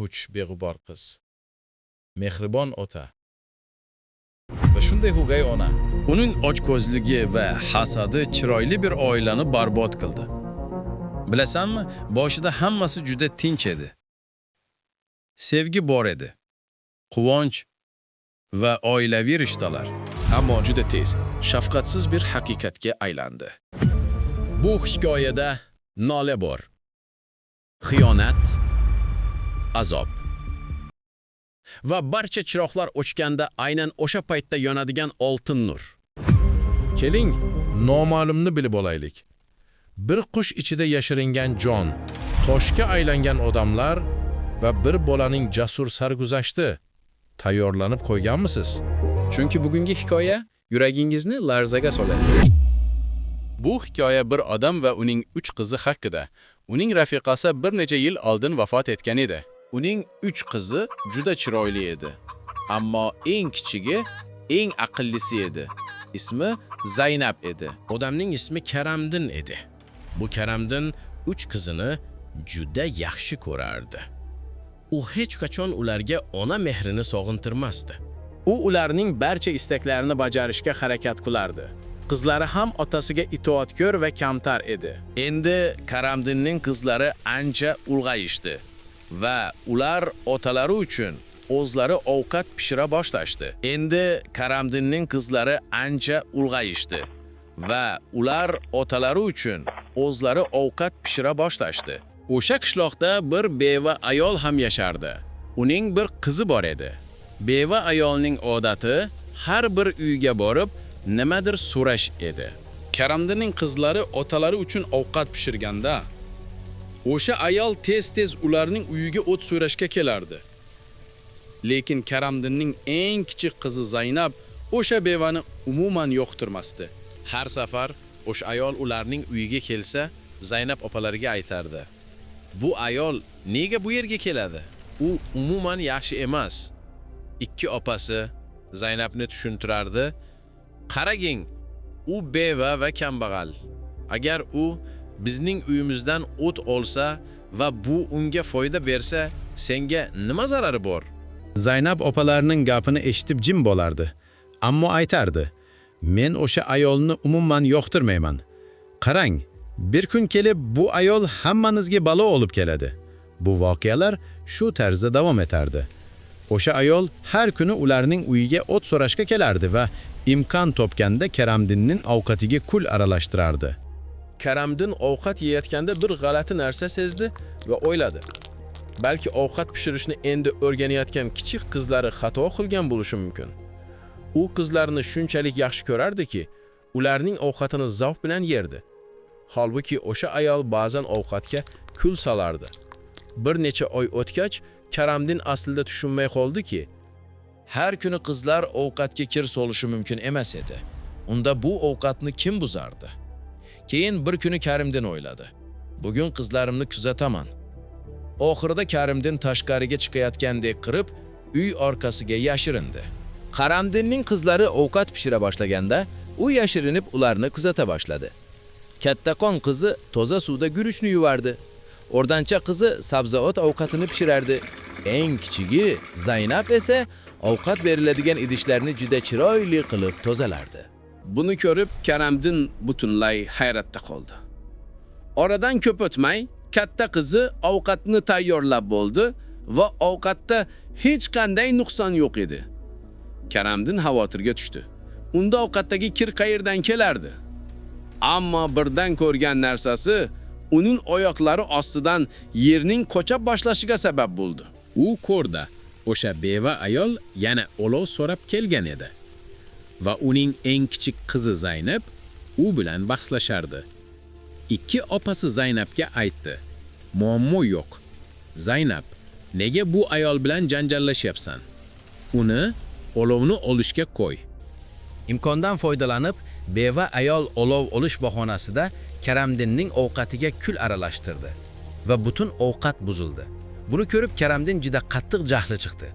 Uch beg'ubor qiz, mehribon ota va shunday o'gay ona. Uning ochko'zligi va hasadi chiroyli bir oilani barbod qildi. Bilasanmi, boshida hammasi juda tinch edi. Sevgi bor edi. Quvonch va oilaviy rishtalar. Ammo juda tez shafqatsiz bir haqiqatga aylandi. Bu hikoyada nola bor. Xiyonat, azob. Va barcha chiroqlar o'chganda aynan o'sha paytda yonadigan oltin nur. Keling, noma'lumni bilib olaylik. Bir qush ichida yashiringan jon, toshga aylangan odamlar va bir bolaning jasur sarguzashti. Tayyorlanib qo'yganmisiz? Chunki bugungi hikoya yuragingizni larzaga soladi. Bu hikoya bir odam va uning 3 qizi haqida. Uning rafiqasi bir necha yil oldin vafot etgan edi. Uning 3 qizi juda chiroyli edi. Ammo eng kichigi, eng aqllisi edi. Ismi Zaynab edi. Odamning ismi Karamdin edi. Bu Karamdin 3 qizini juda yaxshi ko'rardi. U hech qachon ularga ona mehrini sog'intirmasdi. U ularning barcha istaklarini bajarishga harakat qilardi. Qizlari ham otasiga itoatkor va kamtar edi. Endi Karamdinning qizlari ancha ulg'ayishdi va ular otalari uchun o'zlari ovqat pishira boshlashdi. Endi Karamdinning qizlari ancha ulg'ayishdi va ular otalari uchun o'zlari ovqat pishira boshlashdi. O'sha qishloqda bir beva ayol ham yashardi. Uning bir qizi bor edi. Beva ayolning odati har bir uyga borib nimadir so'rash edi. Karamdinning qizlari otalari uchun ovqat pishirganda, o'sha ayol tez-tez ularning uyiga o't so'rashga kelardi. Lekin Karamdinning eng kichik qizi Zaynab o'sha bevani umuman yoqtirmasdi. Har safar o'sha ayol ularning uyiga kelsa, Zaynab opalariga aytardi: "Bu ayol nega bu yerga keladi? U umuman yaxshi emas." Ikki opasi Zaynabni tushuntirardi: "Qaraging, u beva va kambag'al. Agar u bizning uyimizdan o't olsa va bu unga foyda bersa, senga nima zarari bor?" Zaynab opalarining gapini eshitib jim bo'lardi. Ammo aytardi: "Men o'sha ayolni umuman yoqtirmayman. Qarang, bir kun kelib bu ayol hammanizga balo olib keladi." Bu voqealar shu tarzda davom etardi. O'sha ayol har kuni ularning uyiga o't so'rashga kelardi va imkon topganda Karamdinning ovqatiga kul aralashtirardi. Karamdin ovqat yeyotganda bir g'alati narsa sezdi va o'yladi: balki ovqat pishirishni endi o'rganayotgan kichik qizlari xato qilgan bo'lishi mumkin. U qizlarni shunchalik yaxshi ko'rardiki, ularning ovqatini zavq bilan yerdi. Holbuki o'sha ayol ba'zan ovqatga kul solardi. Bir necha oy o'tgach, Karamdin aslida tushunmay qoldiki, har kuni qizlar ovqatga kir solishi mumkin emas edi. Unda bu ovqatni kim buzardi? Keyin bir kuni Karimdin o'yladi: bugun qizlarimni kuzataman. Oxirida Karimdin tashqariga chiqayotgandek qirib, uy orqasiga yashirindi. Karamdinning qizlari ovqat pishira boshlaganda, u yashirinib ularni kuzata boshladi. Kattaqon qizi toza suvda guruchni yuvardi. O'rdancha qizi sabzavot ovqatini pishirardi. Eng kichigi Zaynab esa ovqat beriladigan idishlarni juda chiroyli qilib tozalardi. Buni ko'rib Karamdin butunlay hayratda qoldi. Oradan ko'p o'tmay, katta qizi ovqatni tayyorlab bo'ldi va ovqatda hech qanday nuqson yo'q edi. Karamdin xavotirga tushdi. Unda ovqatdagi kir qayerdan kelardi? Ammo birdan ko'rgan narsasi uning oyoqlari ostidan yerning qochab boshlashiga sabab bo'ldi. U ko'rdi, o'sha beva ayol yana olov so'rab kelgan edi va uning eng kichik qizi Zaynab u bilan bahslashardi. Ikki opasi Zaynabga aytdi: "Muammo yo'q. Zaynab, nega bu ayol bilan janjallashyapsan? Uni olovni olishga qo'y." Imkondan foydalanib, beva ayol olov olish bahonasida Karamdinning ovqatiga kul aralashtirdi va butun ovqat buzildi. Buni ko'rib Karamdin juda qattiq jahli chiqdi.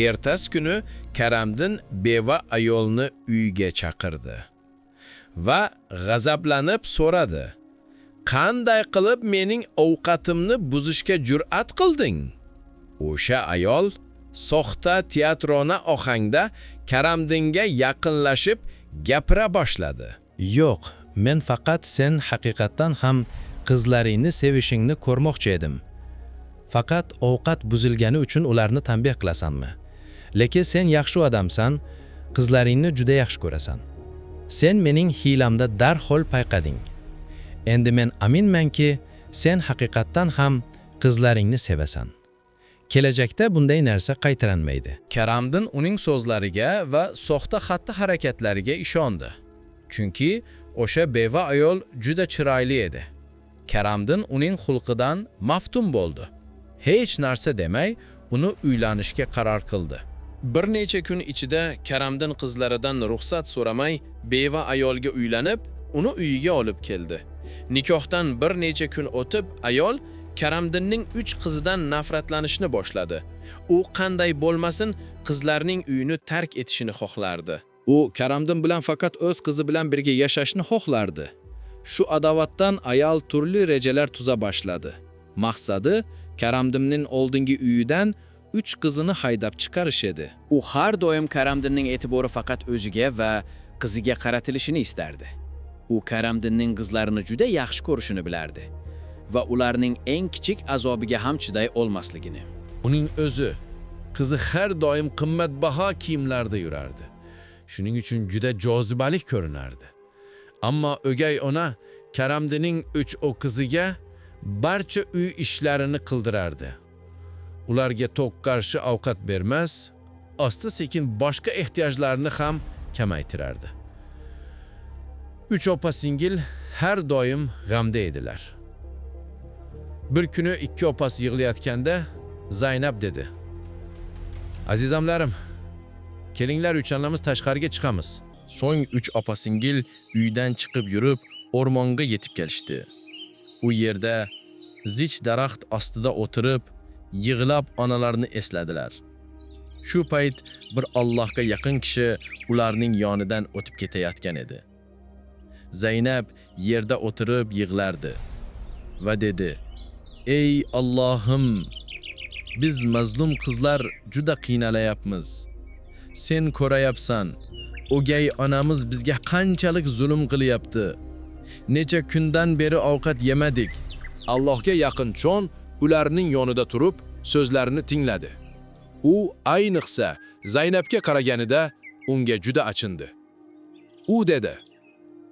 Ertasi kuni Karamdin beva ayolni uyiga chaqirdi va g'azablanib so'radi: "Qanday qilib mening ovqatimni buzishga jur'at qilding?" O'sha ayol soxta teatrona ohangda Karamdinga yaqinlashib gapira boshladi. Yo'q, men faqat sen haqiqatdan ham qizlaringni sevishingni ko'rmoqchi edim. Faqat ovqat buzilgani uchun ularni tanbeh qilasanmi? Lekin sen yaxshi odamsan, qizlaringni juda yaxshi ko'rasan. Sen mening hiylamda darhol payqading. Endi men aminmanki, sen haqiqatdan ham qizlaringni sevasan. Kelajakda bunday narsa qaytaranmaydi. Karamdin uning so'zlariga va soxta xatti-harakatlariga ishondi. Chunki o'sha beva ayol juda chiroyli edi. Karamdin uning xulqidan maftun bo'ldi. Hech narsa demay, uni uylanishga qaror qildi. Bir necha kun ichida Karamdin qizlaridan ruxsat so'ramay, beva ayolga uylanib, uni uyiga olib keldi. Nikohdan bir necha kun o'tib, ayol Karamdinning 3 qizidan nafratlanishni boshladi. U qanday bo'lmasin, qizlarning uyini tark etishini xohlardi. U Karamdin bilan faqat o'z qizi bilan birga yashashni xohlardi. Shu adovatdan ayol turli rejalar tuza boshladi. Maqsadi Karamdinning oldingi uyidan 3 qizini haydab chiqarish edi. U har doim Karamdinning e'tibori faqat o'ziga va qiziga qaratilishini istardi. U Karamdinning qizlarini juda yaxshi ko'rishini bilardi va ularning eng kichik azobiga ham chiday olmasligini. Uning o'zi, qizi har doim qimmatbaho kiyimlarda yurardi. Shuning uchun juda jozibali ko'rinardi. Ammo o'gay ona Karamdinning 3 qiziga barcha uy ishlarini qildirardi. Ularga to'q qarshi ovqat bermas, asta-sekin boshqa ehtiyojlarini ham kamaytirardi. 3 opa-singil har doim g'amda edilar. Bir kuni 2 opasi yig'layotganda Zaynab dedi: "Azizamlarim, kelinglar uchalamiz tashqariga chiqamiz." So'ng 3 opa-singil uydan chiqib yurib, o'rmonga yetib kelishdi. U yerda zich daraxt ostida o'tirib, yig'lab onalarini esladilar. Shu payt bir Allohga yaqin kishi ularning yonidan o'tib ketayotgan edi. Zaynab yerda o'tirib yig'lardi va dedi: "Ey Allohim, biz mazlum qizlar juda qiynalayapmiz. Sen ko'rayapsan, o'gay onamiz bizga qanchalik zulm qilyapti. Necha kundan beri ovqat yemadik." Allohga yaqin chon ularning yonida turib so'zlarini tingladi. U ayniqsa Zaynabga qaraganida unga juda achindi. U dedi: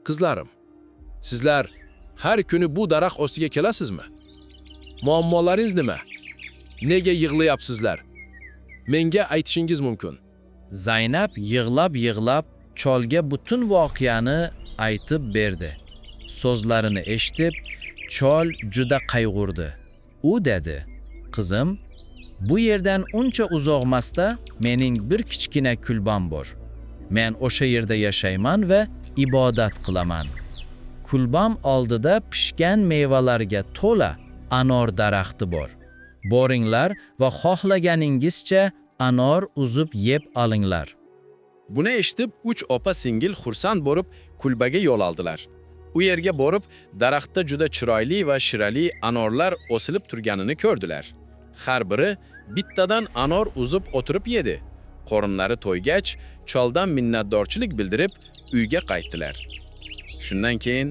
"Qizlarim, sizlar har kuni bu daraxt ostiga kelasizmi? Muammolaringiz nima? Nega yig'layapsizlar? Menga aytishingiz mumkin." Zaynab yig'lab cholga butun voqeani aytib berdi. So'zlarini eshitib, chol juda qayg'urdi. U dedi: "Qizim, bu yerdan uncha uzoqmasda mening bir kichkina kulbam bor. Men o'sha yerda yashayman va ibodat qilaman. Kulbam oldida pishgan mevalarga to'la anor daraxti bor. Boringlar va xohlaganingizcha anor uzib yeb olinglar." Buni eshitib 3 opa-singil xursand bo'lib kulbaga yo'l oldilar. U yerga borib, daraxtda juda chiroyli va shirali anorlar o'silib turganini ko'rdilar. Har biri bittadan anor uzib o'tirib yedi. Qorinlari to'ygach, choldan minnatdorchilik bildirib uyga qaytdilar. Shundan keyin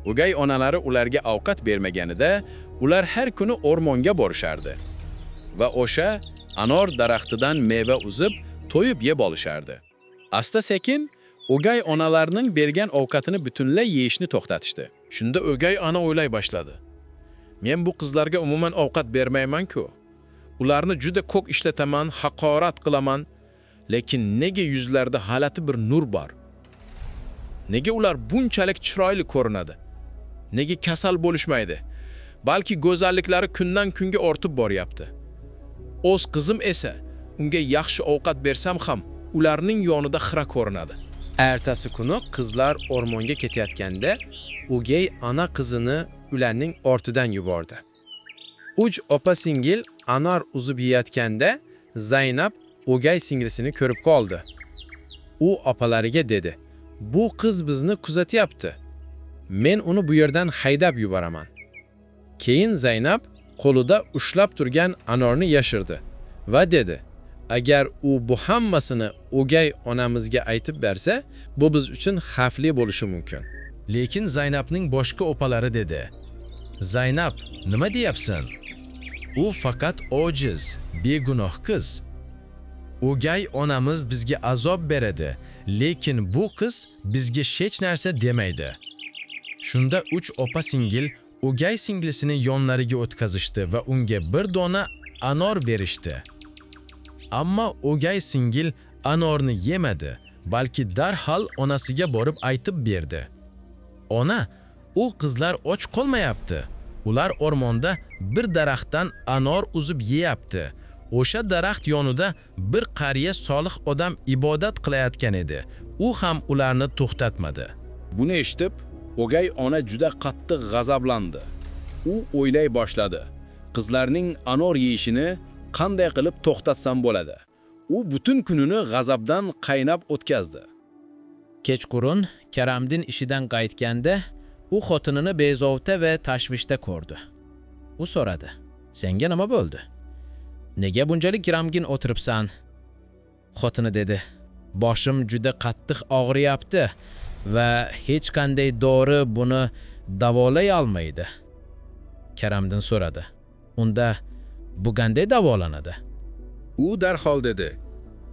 o'gay onalari ularga ovqat bermaganida, ular har kuni o'rmonga borishardi va o'sha anor daraxtidan meva uzib, to'yib yeb olishardi. Asta-sekin o'gay onalarning bergan ovqatini butunlay yeyishni to'xtatishdi. Shunda o'gay ona o'ylay boshladi: "Men bu qizlarga umuman ovqat bermayman-ku. Ularni juda ko'p ishlataman, haqorat qilaman, lekin nega yuzlarida g'alati bir nur bor? Nega ular bunchalik chiroyli ko'rinadi? Nega kasal bo'lishmaydi? Balki go'zalliklari kundan kunga ortib boryapti. O'z qizim esa unga yaxshi ovqat bersam ham ularning yonida xira ko'rinadi." Ertasi kuni qizlar o'rmonga ketayotganda, o'gay ona qizini ularning ortidan yubordi. 3 opa-singil anor uzib yeyotganda Zaynab o'gay singlisini ko'rib qoldi. U opalariga dedi: "Bu qiz bizni kuzatyapti. Men uni bu yerdan haydab yuboraman." Keyin Zaynab qo'lida ushlab turgan anorni yashirdi va dedi, agar u bu hammasini o'gay onamizga aytib bersa, bu biz uchun xavfli bo'lishi mumkin. Lekin Zaynabning boshqa opalari dedi. Zaynab, nima deyapsan? U faqat ojiz, begunoh qiz. O'gay onamiz bizga azob beradi, lekin bu qiz bizga hech narsa demaydi. Shunda 3 opa-singil o'gay singlisini yonlariga o'tkazishdi va unga bir dona anor berishdi. Ammo o'gay singil anorni yemadi, balki darhol onasiga borib aytib berdi. Ona, u qizlar och qolmayapti. Ular o'rmonda bir daraxtdan anor uzib yeyapti. O'sha daraxt yonida bir qariya solih odam ibodat qilayotgan edi. U ham ularni to'xtatmadi. Buni eshitib, o'gay ona juda qattiq g'azablandi. U o'ylay boshladi. Qizlarning anor yeyishini qanday qilib to'xtatsam bo'ladi? U butun kunini g'azabdan qaynab o'tkazdi. Kechqurun Karamdin ishidan qaytganda, u xotinini bezovta va tashvishda ko'rdi. U so'radi: "Senga nima bo'ldi? Nega bunchalik g'amgin o'tiribsan?" Xotini dedi: "Boshim juda qattiq og'riyapti va hech qanday dori buni davolay olmaydi." Karamdin so'radi: "Unda bu qanday davolanadi?" U darhol dedi,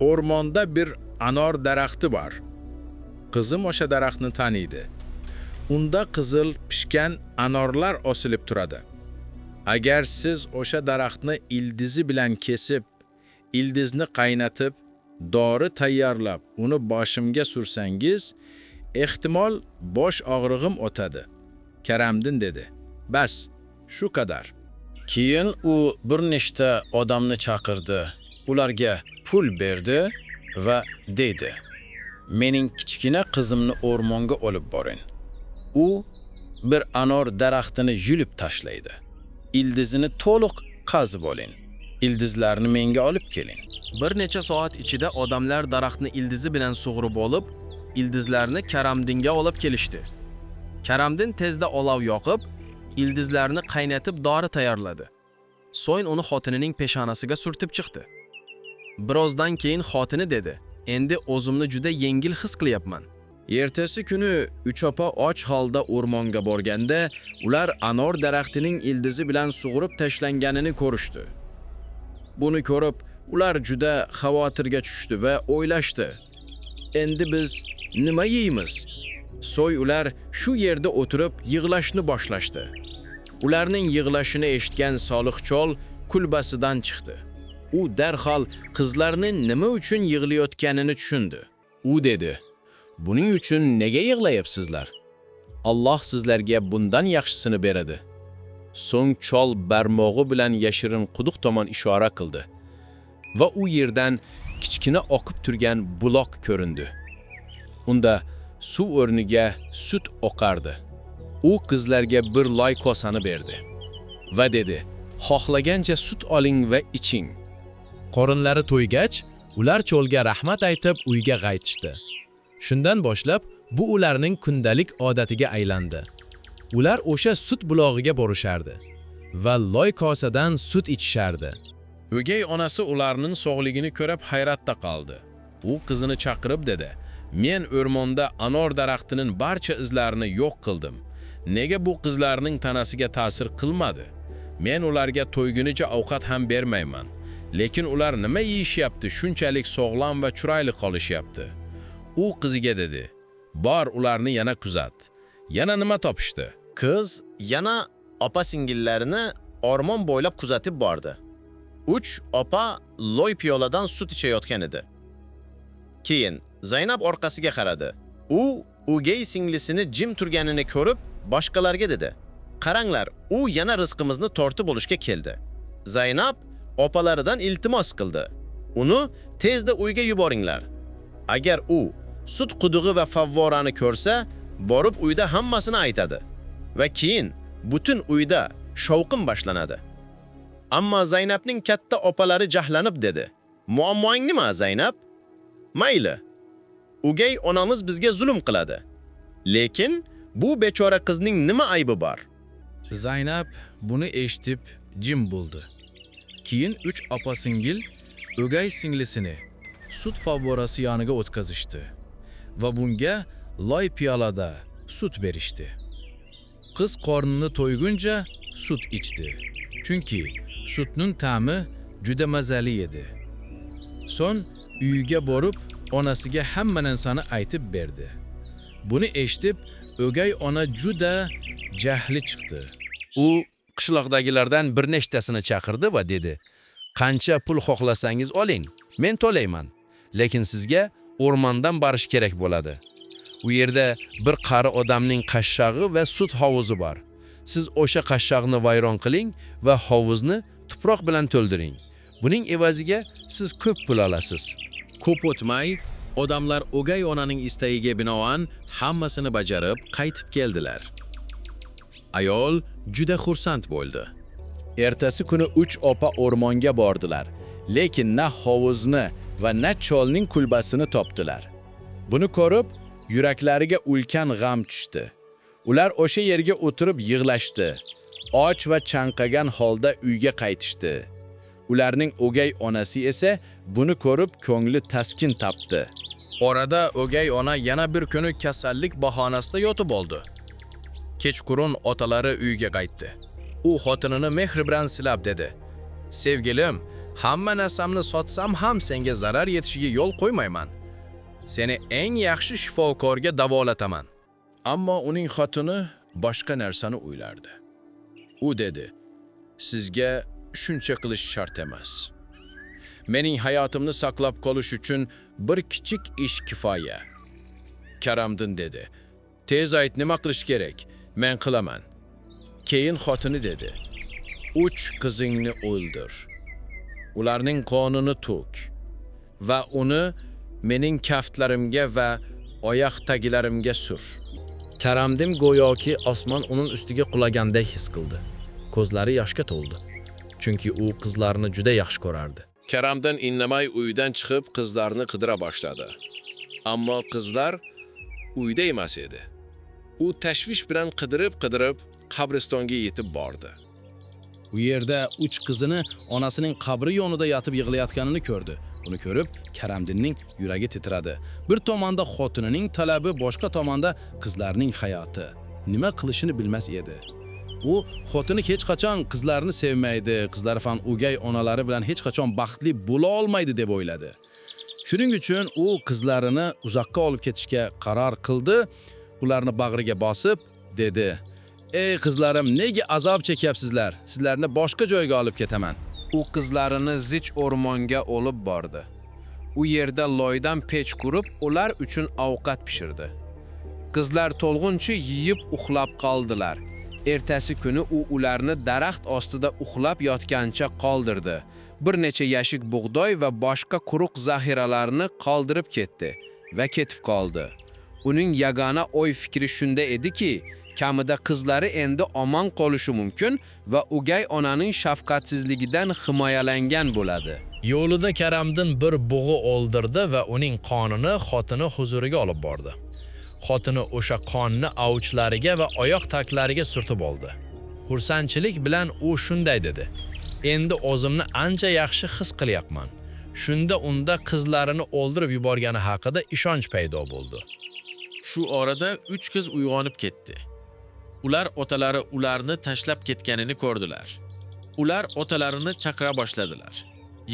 o'rmonda bir anor daraxti bor. Qizim o'sha daraxtni taniydi. Unda qizil pishgan anorlar osilib turadi. Agar siz o'sha daraxtni ildizi bilan kesib, ildizni qaynatib, dori tayyorlab, uni boshimga sursangiz, ehtimol bosh og'rig'im o'tadi. Karamdin dedi. Bas, shu qadar. Keyin u bir nechta odamni chaqirdi, ularga pul berdi va dedi: "Mening kichkina qizimni o'rmonga olib boring. U bir anor daraxtini yulib tashlaydi. Ildizini to'liq qazib oling. Ildizlarni menga olib keling." Bir necha soat ichida odamlar daraxtni ildizi bilan sug'urib olib, ildizlarni Karamdinga olib kelishdi. Karamdin tezda olov yoqib, ildizlarni qaynatib dori tayyorladi. So'ng uni xotinining peshonasiga surtib chiqdi. Birozdan keyin xotini dedi: "Endi o'zimni juda yengil his qilyapman." Ertasi kuni 3 opa och holda o'rmonga borganda, ular anor daraxtining ildizi bilan sug'urib tashlanganini ko'rishdi. Buni ko'rib, ular juda xavotirga tushdi va o'ylashdi: "Endi biz nima yeymiz?" So'ng ular shu yerda o'tirib yig'lashni boshlashdi. Ularning yig'lashini eshitgan Solih chol kulbasidan chiqdi. U darhol qizlarning nima uchun yig'layotganini tushundi. U dedi: "Buning uchun nega yig'layapsizlar? Alloh sizlarga bundan yaxshisini beradi." So'ng chol barmog'i bilan yashirin quduq tomon ishora qildi va u yerdan kichkina oqib turgan buloq ko'rindi. Unda suv o'rniga sut oqardi. U qizlarga bir loy kosani berdi va dedi: "Xohlagancha sut oling va iching." Qorinlari to'ygach, ular cho'lga rahmat aytib uyga qaytishdi. Shundan boshlab bu ularning kundalik odatiga aylandi. Ular o'sha sut bulog'iga borishardi va loy kosadan sut ichishardi. O'gay onasi ularning sog'ligini ko'rib hayratda qoldi. U qizini chaqirib dedi: "Men o'rmonda anor daraxtining barcha izlarini yo'q qildim. Nega bu qizlarning tanasiga ta'sir qilmadi? Men ularga to'ygunicha ovqat ham bermayman. Lekin ular nima yeyishyapti, shunchalik sog'lom va chiroyli qolishyapti?" U qiziga dedi: "Bor, ularni yana kuzat. Yana nima topishdi?" Qiz yana opa-singillarini o'rmon bo'ylab kuzatib bordi. 3 opa loy piyoladan sut ichayotgan edi. Keyin Zaynab orqasiga qaradi. U o'gay singlisini jim turganini ko'rib, boshqalarga dedi: "Qaranglar, u yana rizqimizni tortib olishga keldi." Zaynab opalaridan iltimos qildi: "Uni tezda uyga yuboringlar. Agar u sut qudug'i va favvorani ko'rsa, borib uyda hammasini aytadi va keyin butun uyda shovqin boshlanadi." Ammo Zaynabning katta opalari jahlanib dedi: "Muammoing nima, Zaynab? Mayli. O'gay onamiz bizga zulm qiladi. Lekin bu bechora qizning nima aybi bor?" Zaynab buni eshitib jim bo'ldi. Keyin 3 opa-singil o'gay singlisini sut favvorasi yoniga o'tkazishdi va bunga loy piyolada sut berishdi. Qiz qornini to'yguncha sut ichdi. Chunki sutning ta'mi juda mazali edi. So'ng uyiga borib, onasiga hamma narsani aytib berdi. Buni eshitib, o'gay ona juda jahli chiqdi. U qishloqdagilardan bir nechtasini chaqirdi va dedi: "Qancha pul xohlasangiz oling, men to'layman. Lekin sizga o'rmondan borish kerak bo'ladi. U yerda bir qari odamning qashshag'i va sut hovuzi bor. Siz o'sha qashshag'ni vayron qiling va hovuzni tuproq bilan to'ldiring. Buning evaziga siz ko'p pul olasiz." Ko'p o'tmay, odamlar o'gay onaning istagiga binoan hammasini bajarib qaytib keldilar. Ayol juda xursand bo'ldi. Ertasi kuni 3 opa o'rmonga bordilar, lekin na hovuzni va na cholning kulbasini topdilar. Buni ko'rib, yuraklariga ulkan g'am tushdi. Ular o'sha yerga o'tirib yig'lashdi. Och va chanqagan holda uyga qaytishdi. Ularning o'gay onasi esa buni ko'rib ko'ngli taskin topdi. Orada o'gay ona yana bir kuni kasallik bahonasida yotib oldi. Kechqurun otalari uyiga qaytdi. U xotinini mehr bilan silab dedi: "Sevgilim, hamma narsamni sotsam ham senga zarar yetishiga yo'l qo'ymayman. Seni eng yaxshi shifokorga davolataman." Ammo uning xotini boshqa narsani o'ylardi. U dedi: "Sizga shuncha qilish shart emas. Mening hayotimni saqlab qolish uchun bir kichik ish kifoya." Karamdin dedi: "Tez ayt, nima qilish kerak? Men qilaman." Keyin xotini dedi: "3 qizingni o'ldir. Ularning qonini to'k va uni mening kaftlarimga va oyoq tagilarimga sur." Karamdim go'yoki osmon uning ustiga qulagandek his qildi. Ko'zlari yoshga to'ldi. Chunki u qizlarini juda yaxshi ko'rardi. Karamdan indamay uydan chiqib qizlarni qidira boshladi. Ammo qizlar uyda emas edi. U tashvish bilan qidirib qabristonga yetib bordi. U yerda 3 qizini onasining qabri yonida yotib yig'layotganini ko'rdi. Buni ko'rib, Karamdinning yuragi titradi. Bir tomonda xotinining talabi, boshqa tomonda qizlarning hayoti. Nima qilishini bilmas edi. U xotini hech qachon qizlarini sevmaydi, qizlar ham o'gay onalari bilan hech qachon baxtli bo'la olmaydi deb o'yladi. Shuning uchun u qizlarini uzoqqa olib ketishga qaror qildi. Ularni bag'riga bosib dedi: "Ey qizlarim, nega azob chekyapsizlar? Sizlarni boshqa joyga olib ketaman." U qizlarini zich o'rmonga olib bordi. U yerda loydan pech qurib, ular uchun ovqat pishirdi. Qizlar to'lg'uncha yeyib uxlab qoldilar. Ertasi kuni u ularni daraxt ostida uxlab yotgancha qoldirdi. Bir necha yashik bug'doy va boshqa quruq zaxiralarni qoldirib ketdi va ketib qoldi. Uning yagona o'y fikri shunda ediki, kamida qizlari endi omon qolishi mumkin va o'gay onaning shafqatsizligidan himoyalangan bo'ladi. Yo'lida Karamdin bir bug'i o'ldirdi va uning qonini xotini huzuriga olib bordi. Xotini o'sha qonni avuchlariga va oyoq taklariga surtib oldi. Xursandchilik bilan u shunday dedi: "Endi o'zimni ancha yaxshi his qilyapman." Shunda unda qizlarini o'ldirib yuborgani haqida ishonch paydo bo'ldi. Shu orada 3 qiz uyg'onib ketdi. Ular otalari ularni tashlab ketganini ko'rdilar. Ular otalarini chaqira boshladilar.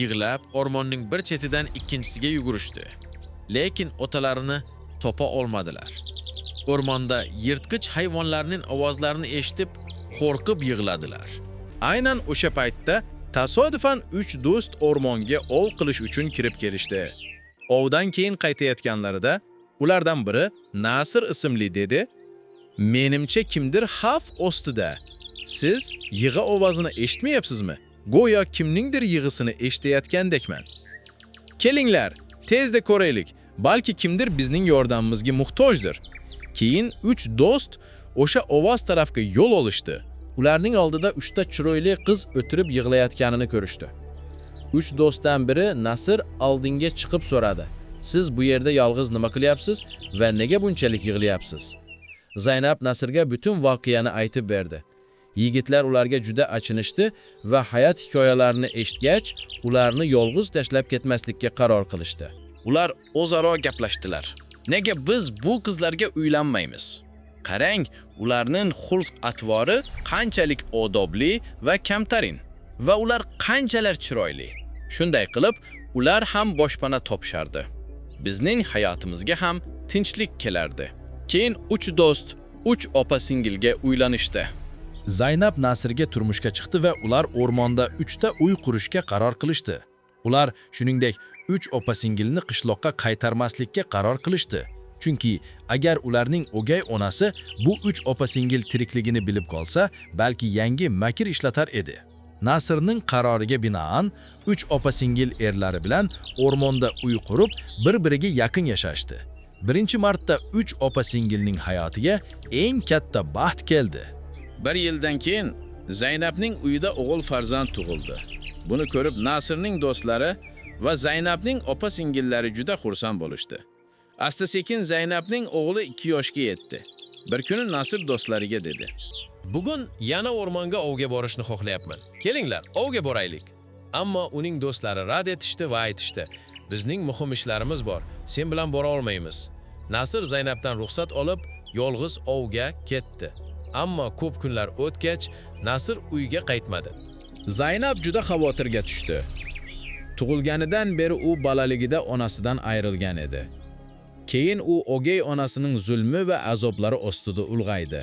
Yig'lab o'rmonning bir chetidan ikkinchisiga yugurishdi. Lekin otalarini topa olmadilar. O'rmonda yirtqich hayvonlarning ovozlarini eshitib, qo'rqib yig'ladilar. Aynan o'sha paytda tasodifan 3 do'st o'rmonga ov qilish uchun kirib kelishdi. Ovdan keyin qaytayotganlarida ulardan biri Nasir ismli dedi: "Menimcha kimdir xavf ostida. Siz yig'i ovozini eshitmayapsizmi? Go'yo kimningdir yig'isini eshitayotgandekman. Kelinglar, tezda ko'raylik. Balki kimdir bizning yordamimizga muhtojdir." Keyin 3 do'st o'sha ovoz tarafga yo'l olishdi. Ularning oldida 3 ta chiroyli qiz o'tirib yig'layotganini ko'rishdi. 3 do'stdan biri Nasir oldinga chiqib so'radi: "Siz bu yerda yolg'iz nima qilyapsiz va nega bunchalik yig'layapsiz?" Zaynab Nasirga butun voqeani aytib berdi. Yigitlar ularga juda achinishdi va hayot hikoyalarini eshitgach, ularni yolg'iz tashlab ketmaslikka qaror qilishdi. Ular o'zaro gaplashdilar. Nega biz bu qizlarga uylanmaymiz? Qarang, ularning xulq-atvori qanchalik odobli va kamtarin va ular qanchalar chiroyli. Shunday qilib, ular ham boshpana topshardi. Bizning hayotimizga ham tinchlik kelardi. Keyin 3 do'st 3 opa-singilga uylanishdi. Zaynab Nasrga turmushga chiqdi va ular o'rmonda 3 ta uy qurishga qaror qilishdi. Ular shuningdek 3 opa-singilni qishloqqa qaytarmaslikka qaror qilishdi. Chunki agar ularning o'gay onasi bu 3 opa-singil tirikligini bilib qolsa, balki yangi makr ishlatar edi. Nasrning qaroriga binoan 3 opa-singil erlari bilan o'rmonda uy qurib, bir-biriga yaqin yashashdi. Birinchi marta 3 opa-singilning hayotiga eng katta baxt keldi. Bir yildan keyin Zaynabning uyida o'g'il farzand tug'ildi. Buni ko'rib Nasrning do'stlari va Zaynabning opa-singillari juda xursand bo'lishdi. Asta-sekin Zaynabning o'g'li 2 yoshga yetdi. Bir kuni Nasr do'stlariga dedi: Bugun yana o'rmonga ovga borishni xohlayapman. Kelinglar, ovga boraylik. Ammo uning do'stlari rad etishdi va aytishdi: Bizning muhim ishlarimiz bor, sen bilan bora olmaymiz. Nasr Zaynabdan ruxsat olib, yolg'iz ovga ketdi. Ammo ko'p kunlar o'tgach, Nasr uyga qaytmadi. Zaynab juda xavotirga tushdi. Tug'ilganidan beri u bolaligida onasidan ayrilgan edi. Keyin u o'gay onasining zulmi va azoblari ostida ulg'aydi.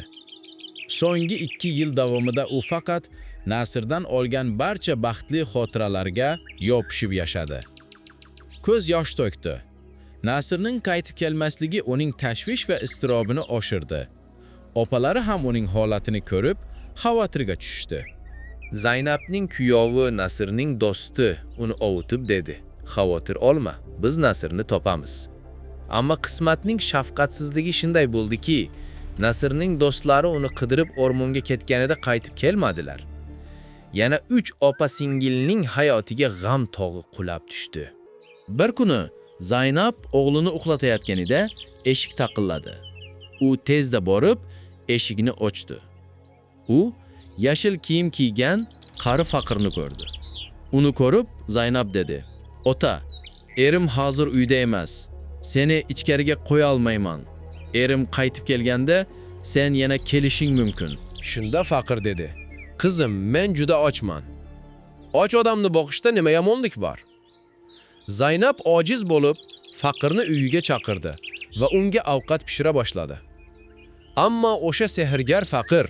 So'nggi 2 yil davomida u faqat Nasrdan olgan barcha baxtli xotiralarga yopishib yashadi. Ko'z yosh to'kdi. Nasrning qaytib kelmasligi uning tashvish va iztirobini oshirdi. Opalari ham uning holatini ko'rib, xavotirga tushdi. Zaynabning kuyovi Nasrning do'sti uni ovutib dedi: "Xavotir olma, biz Nasrni topamiz." Ammo qismatning shafqatsizligi shunday bo'ldiki, Nasrning do'stlari uni qidirib o'rmonga ketganida qaytib kelmadilar. Yana 3 opa-singilning hayotiga g'am tog'i qulab tushdi. Bir kuni Zaynab o'g'lini uxlatayotganida eshik taqilladi. U tezda borib eshikni ochdi. U yashil kiyim kiygan qari faqirni ko'rdi. Uni ko'rib Zaynab dedi: "Ota, erim hozir uyda emas. Seni ichkariga qo'ya olmayman. Erim qaytib kelganda sen yana kelishing mumkin." Shunda faqir dedi: Qizim, men juda ochman. Och odamni boqishda nima yomonlik bor? Zaynab ojiz bo'lib, faqirni uyiga chaqirdi va unga ovqat pishira boshladi. Ammo o'sha sehrgar faqir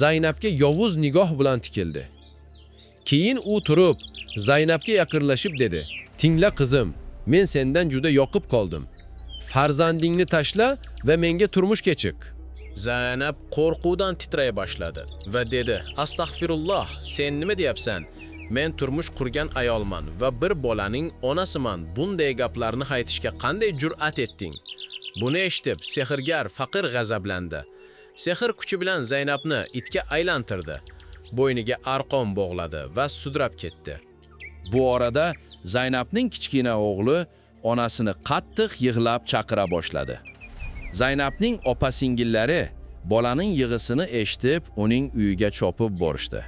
Zaynabga yovuz nigoh bilan tikildi. Keyin u turib, Zaynabga yaqinlashib dedi: "Tingla qizim, men sendan juda yoqib qoldim. Farzandingni tashla va menga turmushga chiq." Zaynab qo'rquvdan titray boshladi va dedi: "Astag'firulloh, sen nima deyapsan? Men turmush qurgan ayolman va bir bolaning onasiman. Bunday gaplarni aytishga qanday jur'at etding?" Buni eshitib, sehrgar faqir g'azablandi. Sehr kuchi bilan Zaynabni itga aylantirdi. Bo'yniga arqon bog'ladi va sudrab ketdi. Bu orada Zaynabning kichkina o'g'li onasini qattiq yig'lab chaqira boshladi. Zaynabning opa-singillari bolaning yig'isini eshitib, uning uyiga chopib borishdi.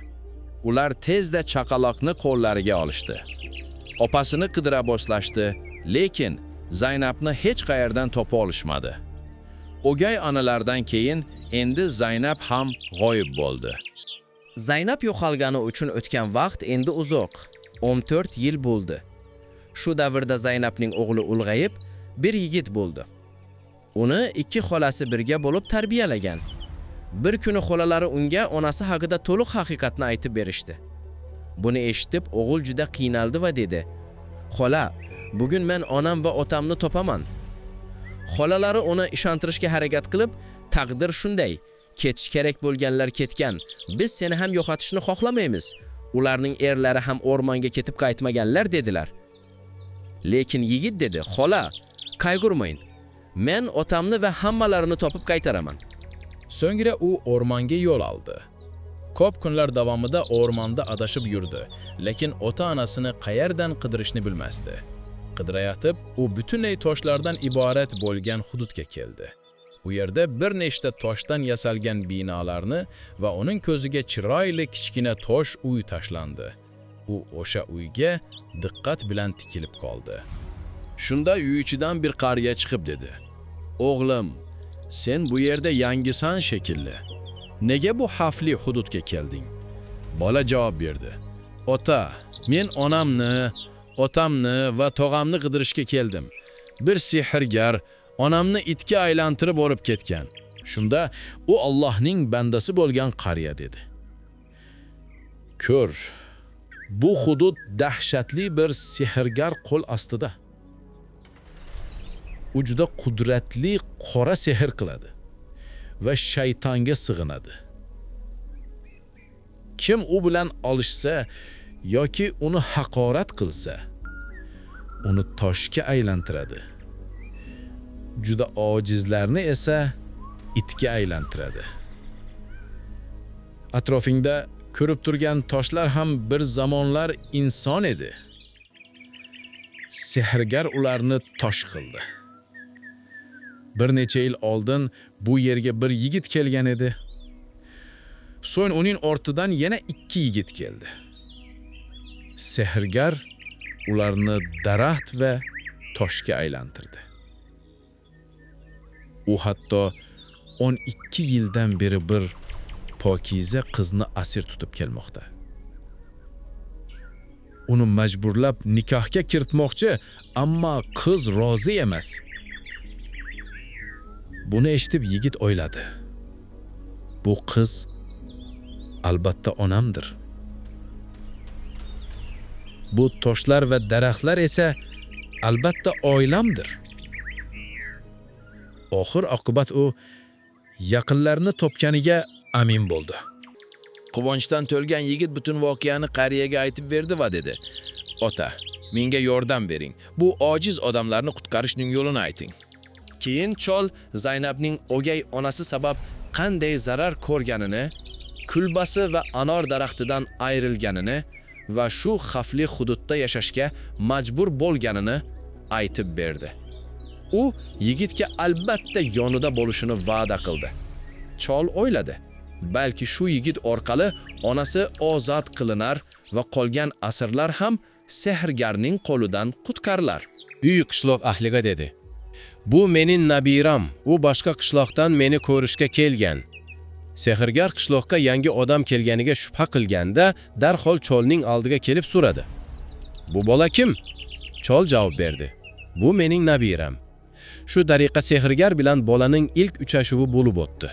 Ular tezda chaqaloqni qo'llariga olishdi. Opasini qidira boshlashdi, lekin Zaynabni hech qayerdan topa olishmadi. O'gay onalardan keyin endi Zaynab ham g'oyib bo'ldi. Zaynab yo'qolgani uchun o'tgan vaqt endi uzoq, 14 yil bo'ldi. Shu davrda Zaynabning o'g'li ulg'ayib, bir yigit bo'ldi. Uni 2 xolasi birga bo'lib tarbiyalagan. Bir kuni xolalari unga onasi haqida to'liq haqiqatni aytib berishdi. Buni eshitib, o'g'il juda qiynaldi va dedi: "Xola, bugun men onam va otamni topaman." Xolalari uni ishontirishga harakat qilib, "Taqdir shunday, ketish kerak bo'lganlar ketgan. Biz seni ham yo'qotishni xohlamaymiz. Ularning erlari ham o'rmonga ketib qaytmaganlar" dedilar. Lekin yigit dedi: "Xola, qayg'urmang. Men otamni va hammalarini topib qaytaraman." So'ngra u o'rmonga yo'l oldi. Ko'p kunlar davomida o'rmonda adashib yurdi, lekin ota-onasini qayerdan qidirishni bilmasdi. Qidirayotib, u butunlay toshlardan iborat bo'lgan hududga keldi. U yerda bir nechta toshdan yasalgan binolarni va uning ko'ziga chiroyli kichkina tosh uy tashlandi. U o'sha uyga diqqat bilan tikilib qoldi. Shunda uy ichidan bir qariya chiqib dedi: "O'g'lim, sen bu yerda yangisan shekilli. Nega bu xavfli hududga kelding?" Bola javob berdi: "Ota, men onamni, otamni va tog'amni qidirishga keldim. Bir sehrgar onamni itga aylantirib olib ketgan. Shunda u Allohning bandasi bo'lgan qariya" dedi. Ko'r, bu hudud dahshatli bir sehrgar qo'l ostida. U juda qudratli qora sehr qiladi va shaytonga sig'inadi. Kim u bilan olishsa yoki uni haqorat qilsa, uni toshga aylantiradi. Juda ojizlarni esa itga aylantiradi. Atrofingda ko'rib turgan toshlar ham bir zamonlar inson edi. Sehrgar ularni tosh qildi. Bir necha yil oldin bu yerga bir yigit kelgan edi. So'ng uning ortidan yana 2 yigit keldi. Sehrgar ularni daraxt va toshga aylantirdi. U hatto 12 yildan beri bir pokiza qizni asir tutib kelmoqda. Uni majburlab nikohga kiritmoqchi, ammo qiz rozi emas. Buni eshitib yigit o'yladi: bu qiz albatta onamdir. Bu toshlar va daraxtlar esa albatta oilamdir. Oxir oqibat u yaqinlarini topganiga amin bo'ldi. Quvonchdan to'lgan yigit butun voqeani qariyaga aytib berdi va dedi: "Ota, menga yordam bering. Bu ojiz odamlarni qutqarishning yo'lini ayting." Keyin chol Zaynabning o'gay onasi sabab qanday zarar ko'rganini, kulbasi va anor daraxtidan ayrilganini va shu xavfli hududda yashashga majbur bo'lganini aytib berdi. U yigitga albatta yonida bo'lishini va'da qildi. Chol o'yladi: balki shu yigit orqali onasi ozod qilinar va qolgan asirlar ham sehrgarning qo'lidan qutqarilar. Uy qishloq ahliga dedi: "Bu mening nabiram, u boshqa qishloqdan meni ko'rishga kelgan." Sehrgar qishloqqa yangi odam kelganiga shubha qilganda darhol cholning oldiga kelib so'radi: "Bu bola kim?" Chol javob berdi: "Bu mening nabiram." Shu tariqa sehrgar bilan bolaning ilk uchrashuvi bo'lib o'tdi.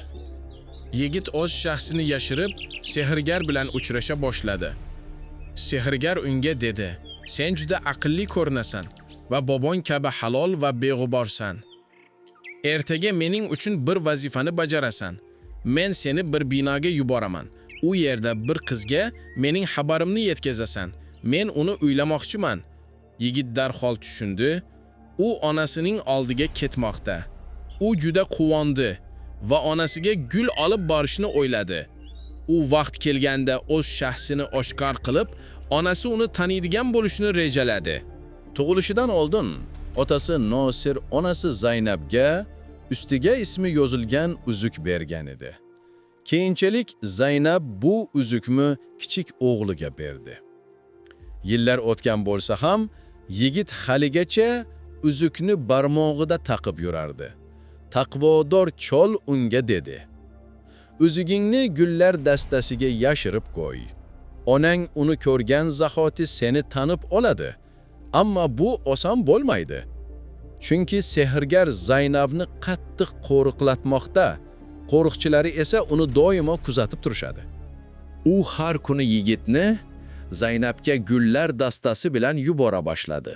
Yigit o'z shaxsini yashirib, sehrgar bilan uchrasha boshladi. Sehrgar unga dedi: "Sen juda aqlli ko'rinasan va bobong kabi halol va beg'uborsan. Ertaga mening uchun bir vazifani bajarasan. Men seni bir binoga yuboraman. U yerda bir qizga mening xabarimni yetkazasan. Men uni uylamoqchiman." Yigit darhol tushundi. U onasining oldiga ketmoqda. U juda quvondi va onasiga gul olib borishni o'yladi. U vaqt kelganda o'z shaxsini oshkor qilib, onasi uni taniydigan bo'lishni rejaladi. Tug'ilishidan oldin otasi Nosir onasi Zaynabga ustiga ismi yozilgan uzuk bergan edi. Keyinchalik Zaynab bu uzukni kichik o'g'liga berdi. Yillar o'tgan bo'lsa ham, yigit haligacha uzukni barmog'ida taqib yurardi. Taqvodor chol unga dedi: "Uzugingni gullar dastasiga yashirib qo'y. Onang uni ko'rgan zahoti seni tanib oladi. Ammo bu oson bo'lmaydi. Chunki sehrgar Zaynabni qattiq qo'riqlatmoqda, qo'riqchilari esa uni doimo kuzatib turishadi." U har kuni yigitni Zaynabga gullar dastasi bilan yubora boshladi.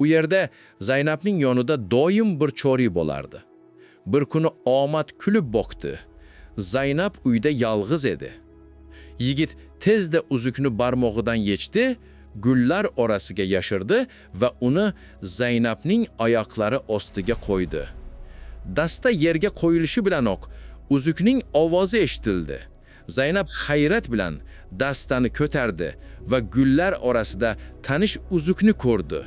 U yerda Zaynabning yonida doim bir chori bo'lardi. Bir kuni omad kulib boqdi. Zaynab uyda yolg'iz edi. Yigit tezda uzukni barmog'idan yechdi, gullar orasiga yashirdi va uni Zaynabning oyoqlari ostiga qo'ydi. Dasta yerga qo'yilishi bilanoq uzukning ovozi eshitildi. Zaynab hayrat bilan dastani ko'tardi va gullar orasida tanish uzukni ko'rdi.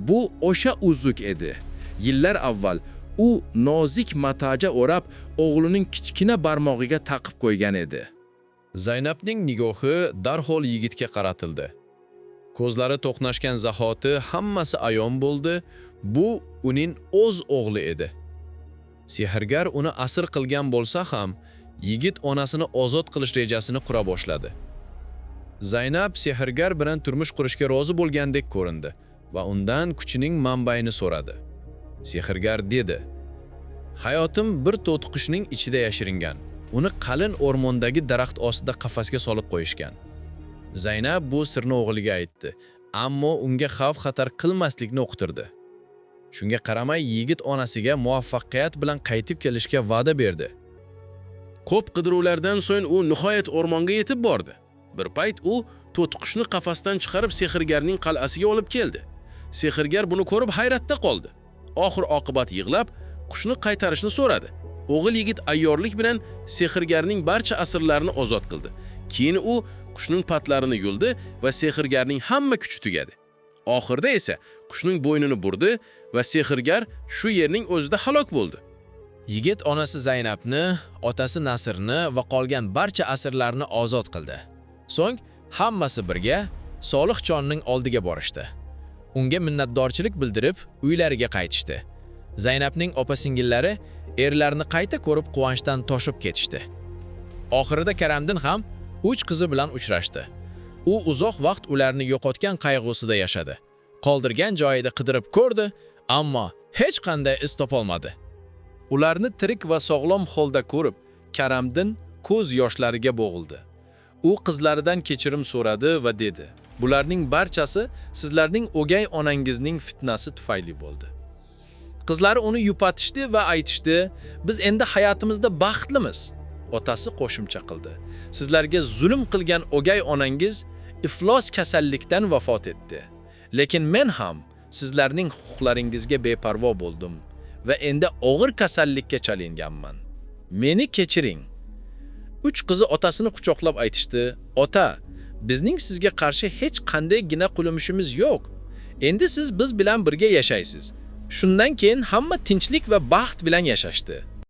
Bu o'sha uzuk edi. Yillar avval u nozik matoga o'rab o'g'lining kichkina barmog'iga taqib qo'ygan edi. Zaynabning nigohi darhol yigitga qaratildi. Ko'zlari to'qnashgan zahoti hammasi ayon bo'ldi. Bu uning o'z o'g'li edi. Sehrgar uni asir qilgan bo'lsa ham, yigit onasini ozod qilish rejasini qura boshladi. Zaynab sehrgar bilan turmush qurishga rozi bo'lgandek ko'rindi va undan kuchining manbaini so'radi. Sehrgar dedi: "Hayotim bir to'tiqushning ichida yashiringan. Uni qalin o'rmondagi daraxt ostida qafasga solib qo'yishgan." Zaynab bu sirni o'g'liga aytdi, ammo unga xavf-xatar qilmaslikni o'qitirdi. Shunga qaramay yigit onasiga muvaffaqiyat bilan qaytib kelishga va'da berdi. Ko'p qidiruvlardan so'ng u nihoyat o'rmonga yetib bordi. Bir payt u to'tiqushni qafasdan chiqarib sehrgarning qal'asiga olib keldi. Sehrgar buni ko'rib hayratda qoldi. Oxir oqibat yig'lab, qushni qaytarishni so'radi. O'g'il yigit ayyorlik bilan sehrgarning barcha asirlarini ozod qildi. Keyin u qushning patlarini yuldi va sehrgarning hamma kuchi tugadi. Oxirda esa qushning bo'ynini burdi va sehrgar shu yerning o'zida halok bo'ldi. Yigit onasi Zaynabni, otasi Nasrni va qolgan barcha asirlarni ozod qildi. So'ng hammasi birga Solihjonning oldiga borishdi. Unga minnatdorchilik bildirib, uylariga qaytishdi. Zaynabning opa-singillari erlarini qayta ko'rib quvonchdan toshib ketishdi. Oxirida Karamdin ham 3 qizi bilan uchrashdi. U uzoq vaqt ularni yo'qotgan qayg'usida yashadi. Qoldirgan joyida qidirib ko'rdi, ammo hech qanday iz topolmadi. Ularni tirik va sog'lom holda ko'rib, Karamdin ko'z yoshlariga bo'g'ildi. U qizlaridan kechirim so'radi va dedi: "Bularning barchasi sizlarning o'gay onangizning fitnasi tufayli bo'ldi." Qizlari uni yupatishdi va aytishdi: "Biz endi hayotimizda baxtlimiz." Otasi qo'shimcha qildi: "Sizlarga zulm qilgan o'gay onangiz iflos kasallikdan vafot etdi. Lekin men ham sizlarning huquqlaringizga beparvo bo'ldim va endi og'ir kasallikka chalinganman. Meni kechiring." 3 qizi otasini quchoqlab aytishdi: "Ota, bizning sizga qarshi hech qanday gina qilmishimiz yo'q. Endi siz biz bilan birga yashaysiz." Shundan keyin hamma tinchlik va baxt bilan yashashdi.